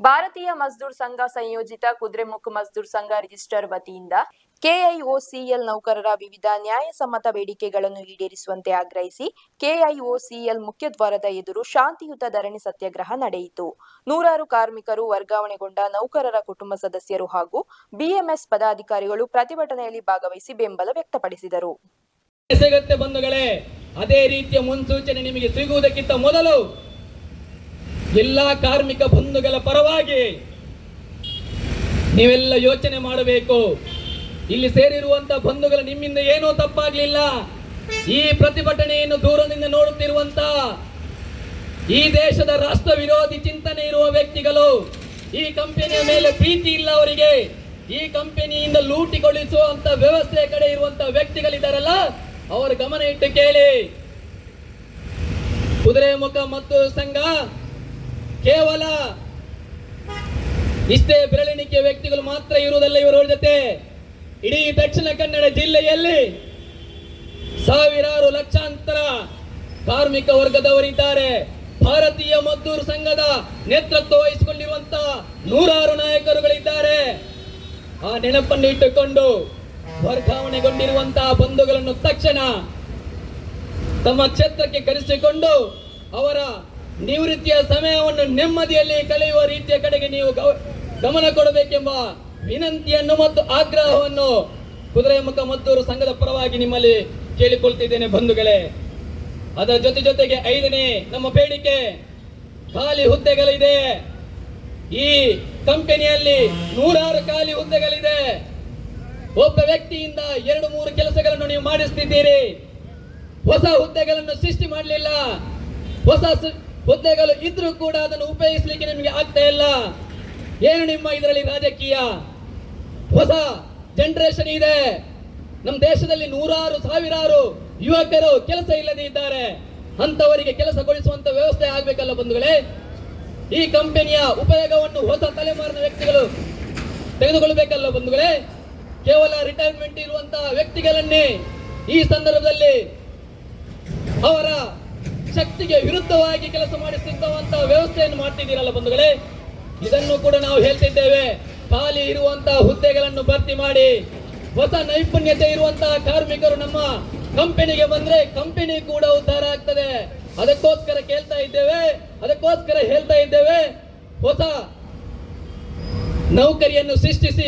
ಭಾರತೀಯ ಮಜ್ದೂರ್ ಸಂಘ ಸಂಯೋಜಿತ ಕುದುರೆಮುಖ್ ಮಜ್ದೂರ್ ಸಂಘ ರಿಜಿಸ್ಟರ್ ವತಿಯಿಂದ ಕೆಐಒಸಿಎಲ್ ನೌಕರರ ವಿವಿಧ ನ್ಯಾಯಸಮ್ಮತ ಬೇಡಿಕೆಗಳನ್ನು ಈಡೇರಿಸುವಂತೆ ಆಗ್ರಹಿಸಿ ಕೆಐಒಸಿಎಲ್ ಮುಖ್ಯದ್ವಾರದ ಎದುರು ಶಾಂತಿಯುತ ಧರಣಿ ಸತ್ಯಾಗ್ರಹ ನಡೆಯಿತು. ನೂರಾರು ಕಾರ್ಮಿಕರು, ವರ್ಗಾವಣೆಗೊಂಡ ನೌಕರರ ಕುಟುಂಬ ಸದಸ್ಯರು ಹಾಗೂ ಬಿಎಂಎಸ್ ಪದಾಧಿಕಾರಿಗಳು ಪ್ರತಿಭಟನೆಯಲ್ಲಿ ಭಾಗವಹಿಸಿ ಬೆಂಬಲ ವ್ಯಕ್ತಪಡಿಸಿದರು. ಬಂಧುಗಳೇ, ಅದೇ ರೀತಿಯ ಮುನ್ಸೂಚನೆ ನಿಮಗೆ ಸಿಗುವುದಕ್ಕಿಂತ ಮೊದಲು ಎಲ್ಲ ಕಾರ್ಮಿಕ ಬಂಧುಗಳ ಪರವಾಗಿ ನೀವೆಲ್ಲ ಯೋಚನೆ ಮಾಡಬೇಕು. ಇಲ್ಲಿ ಸೇರಿರುವಂತಹ ಬಂಧುಗಳು ನಿಮ್ಮಿಂದ ಏನೂ ತಪ್ಪಾಗ್ಲಿಲ್ಲ. ಈ ಪ್ರತಿಭಟನೆಯನ್ನು ದೂರದಿಂದ ನೋಡುತ್ತಿರುವಂತ ಈ ದೇಶದ ರಾಷ್ಟ್ರ ವಿರೋಧಿ ಚಿಂತನೆ ಇರುವ ವ್ಯಕ್ತಿಗಳು, ಈ ಕಂಪನಿಯ ಮೇಲೆ ಪ್ರೀತಿ ಇಲ್ಲ ಅವರಿಗೆ, ಈ ಕಂಪನಿಯಿಂದ ಲೂಟಿಗೊಳಿಸುವಂತ ವ್ಯವಸ್ಥೆ ಕಡೆ ಇರುವಂತ ವ್ಯಕ್ತಿಗಳಿದ್ದಾರಲ್ಲ, ಅವರ ಗಮನ ಇಟ್ಟು ಕೇಳಿ. ಕುದುರೆಮುಖ ಮಜ್ದೂರ್ ಸಂಘ ಕೇವಲ ಇಷ್ಟೇ ಬೆರಳೆಣಿಕೆಯ ವ್ಯಕ್ತಿಗಳು ಮಾತ್ರ ಇರುವುದಲ್ಲ. ಇವರ ಜೊತೆ ಇಡೀ ದಕ್ಷಿಣ ಕನ್ನಡ ಜಿಲ್ಲೆಯಲ್ಲಿ ಸಾವಿರಾರು ಲಕ್ಷಾಂತರ ಕಾರ್ಮಿಕ ವರ್ಗದವರಿದ್ದಾರೆ. ಭಾರತೀಯ ಮಜ್ದೂರ್ ಸಂಘದ ನೇತೃತ್ವ ವಹಿಸಿಕೊಂಡಿರುವಂತಹ ನೂರಾರು ನಾಯಕರುಗಳಿದ್ದಾರೆ. ಆ ನೆನಪನ್ನು ಇಟ್ಟುಕೊಂಡು ವರ್ಗಾವಣೆಗೊಂಡಿರುವಂತಹ ಬಂಧುಗಳನ್ನು ತಕ್ಷಣ ತಮ್ಮ ಕ್ಷೇತ್ರಕ್ಕೆ ಕರೆಸಿಕೊಂಡು ಅವರ ನಿವೃತ್ತಿಯ ಸಮಯವನ್ನು ನೆಮ್ಮದಿಯಲ್ಲಿ ಕಳೆಯುವ ರೀತಿಯ ಕಡೆಗೆ ನೀವು ಗಮನ ಕೊಡಬೇಕೆಂಬ ವಿನಂತಿಯನ್ನು ಮತ್ತು ಆಗ್ರಹವನ್ನು ಕುದುರೆಮುಖ ಮಜ್ದೂರ್ ಸಂಘದ ಪರವಾಗಿ ನಿಮ್ಮಲ್ಲಿ ಕೇಳಿಕೊಳ್ತಿದ್ದೇನೆ ಬಂಧುಗಳೇ. ಅದರ ಜೊತೆಗೆ 5ನೇ ನಮ್ಮ ಬೇಡಿಕೆ, ಖಾಲಿ ಹುದ್ದೆಗಳಿದೆ. ಈ ಕಂಪನಿಯಲ್ಲಿ ನೂರಾರು ಖಾಲಿ ಹುದ್ದೆಗಳಿದೆ. ಒಬ್ಬ ವ್ಯಕ್ತಿಯಿಂದ 2-3 ಕೆಲಸಗಳನ್ನು ನೀವು ಮಾಡಿಸ್ತಿದ್ದೀರಿ. ಹೊಸ ಹುದ್ದೆಗಳನ್ನು ಸೃಷ್ಟಿ ಮಾಡಲಿಲ್ಲ. ಹೊಸ ಹುದ್ದೆಗಳು ಇದ್ರೂ ಕೂಡ ಅದನ್ನು ಉಪಯೋಗಿಸಲಿಕ್ಕೆ ನಿಮಗೆ ಆಗ್ತಾ ಇಲ್ಲ. ಏನು ನಿಮ್ಮ ಇದರಲ್ಲಿ ರಾಜಕೀಯ? ಹೊಸ ಜನರೇಷನ್ ಇದೆ. ನಮ್ಮ ದೇಶದಲ್ಲಿ ನೂರಾರು ಸಾವಿರಾರು ಯುವಕರು ಕೆಲಸ ಇಲ್ಲದೆ ಇದ್ದಾರೆ. ಅಂತವರಿಗೆ ಕೆಲಸ ಕೊಡಿಸುವಂತ ವ್ಯವಸ್ಥೆ ಆಗ್ಬೇಕಲ್ಲ ಬಂಧುಗಳೇ. ಈ ಕಂಪನಿಯ ಉಪಯೋಗವನ್ನು ಹೊಸ ತಲೆಮಾರಿನ ವ್ಯಕ್ತಿಗಳು ತೆಗೆದುಕೊಳ್ಳಬೇಕಲ್ಲ ಬಂಧುಗಳೇ. ಕೇವಲ ರಿಟೈರ್ಮೆಂಟ್ ಇರುವಂತಹ ವ್ಯಕ್ತಿಗಳನ್ನೇ ಈ ಸಂದರ್ಭದಲ್ಲಿ ಅವರ ಶಕ್ತಿಗೆ ವಿರುದ್ಧವಾಗಿ ಕೆಲಸ ಮಾಡಿಸುವಂತಹ ವ್ಯವಸ್ಥೆಯನ್ನು ಮಾಡ್ತಿದ್ದೀರಲ್ಲ ಬಂಧುಗಳೇ. ಇದನ್ನು ಕೂಡ ನಾವು ಹೇಳ್ತಿದ್ದೇವೆ. ಖಾಲಿ ಇರುವಂತಹ ಹುದ್ದೆಗಳನ್ನು ಭರ್ತಿ ಮಾಡಿ ಹೊಸ ನೈಪುಣ್ಯತೆ ಇರುವಂತಹ ಕಾರ್ಮಿಕರು ನಮ್ಮ ಕಂಪನಿಗೆ ಬಂದ್ರೆ ಕಂಪನಿ ಕೂಡ ಉದ್ಧಾರ ಆಗ್ತದೆ. ಅದಕ್ಕೋಸ್ಕರ ಹೇಳ್ತಾ ಇದ್ದೇವೆ ಹೊಸ ನೌಕರಿಯನ್ನು ಸೃಷ್ಟಿಸಿ